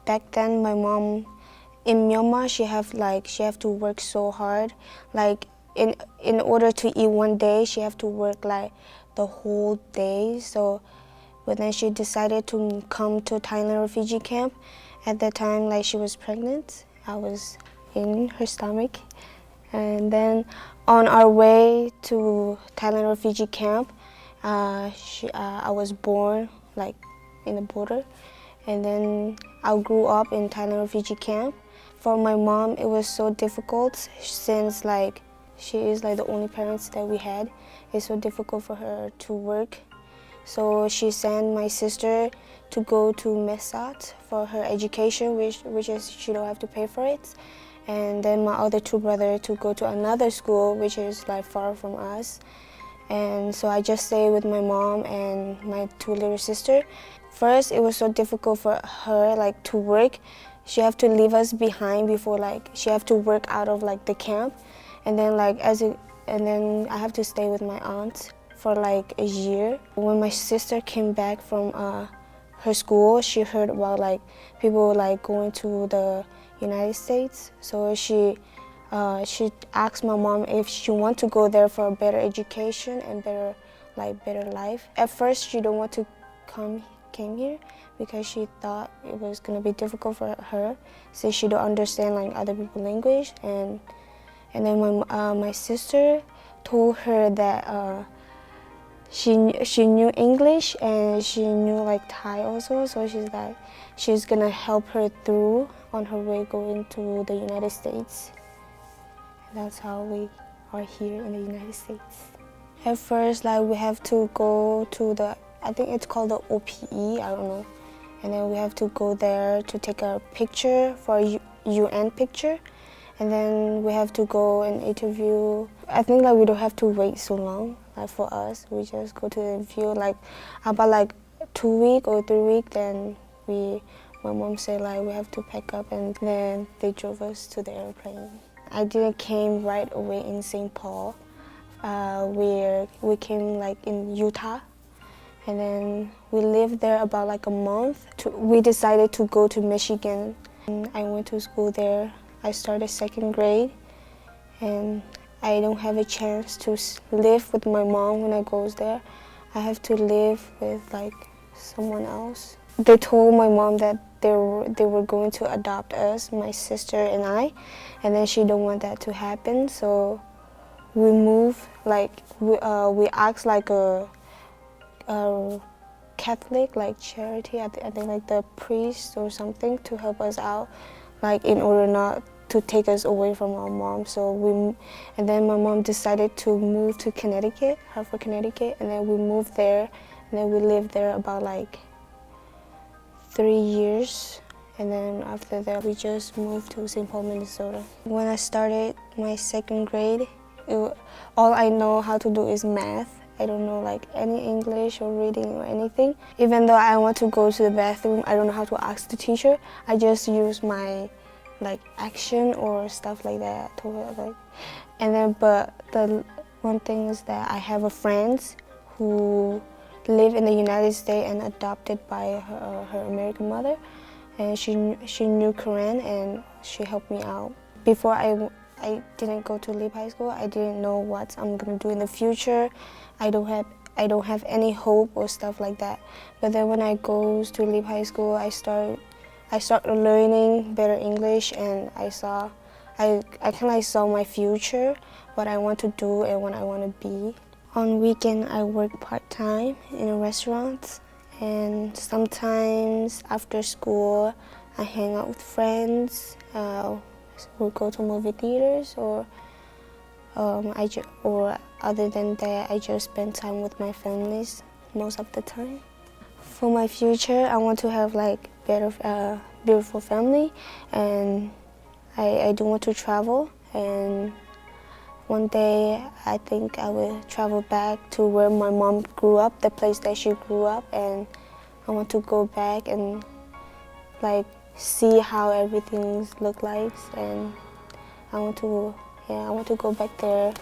back then my mom in Myanmar she have to work so hard, like in order to eat one day she have to work like the whole day. So but then she decided to come to Thailand refugee camp. At that time, like, she was pregnant. I was in her stomach. And then on our way to Thailand refugee camp, I was born like in the border. And then I grew up in Thailand refugee camp. For my mom, it was so difficult since like she is like the only parents that we had. It's so difficult for her to work. So she sent my sister to go to Mesat for her education, which is she don't have to pay for it. And then my other two brothers to go to another school, which is like far from us. And so I just stayed with my mom and my two little sisters. First, it was so difficult for her like to work. She have to leave us behind before like she have to work out of like the camp, and then and then I have to stay with my aunt for like a year. When my sister came back from her school, she heard about like people like going to the United States. So she asked my mom if she want to go there for a better education and better life. At first, she don't want to came here because she thought it was gonna be difficult for her since she don't understand like other people's language. And then when my sister told her that she knew English and she knew like Thai also, so she's like she's gonna help her through on her way going to the United States. And that's how we are here in the United States. At first, like we have to go to I think it's called the OPE, I don't know. And then we have to go there to take a picture for a UN picture. And then we have to go and interview. I think like we don't have to wait so long. Like for us, we just go to the interview like about like 2 weeks or 3 weeks. Then my mom said like we have to pack up, and then they drove us to the airplane. I didn't came right away in St. Paul. We came like in Utah, and then we lived there about like a month. We decided to go to Michigan. And I went to school there. I started 2nd grade, and I don't have a chance to live with my mom when I goes there. I have to live with like someone else. They told my mom that they were going to adopt us, my sister and I, and then she don't want that to happen. So we moved, like we asked like a Catholic like charity, I think like the priest or something, to help us out, like in order not to take us away from our mom. And then my mom decided to move to Connecticut, Hartford, Connecticut, and then we moved there, and then we lived there about like 3 years. And then after that, we just moved to St. Paul, Minnesota. When I started my 2nd grade, all I know how to do is math. I don't know like any English or reading or anything. Even though I want to go to the bathroom, I don't know how to ask the teacher. I just use my like action or stuff like that. And then, but the one thing is that I have a friend who live in the United States and adopted by her American mother, and she knew Korean and she helped me out. Before I didn't go to Leap High School, I didn't know what I'm gonna do in the future. I don't have any hope or stuff like that. But then when I goes to Leap High School, I started learning better English, and I kind of saw my future, what I want to do and what I want to be. On weekend, I work part-time in a restaurant, and sometimes after school, I hang out with friends. We'll go to movie theaters, or other than that, I just spend time with my families most of the time. For my future, I want to have like beautiful family, and I do want to travel. And one day, I think I will travel back to where my mom grew up, the place that she grew up, and I want to go back and like see how everything look like, and I want to go back there.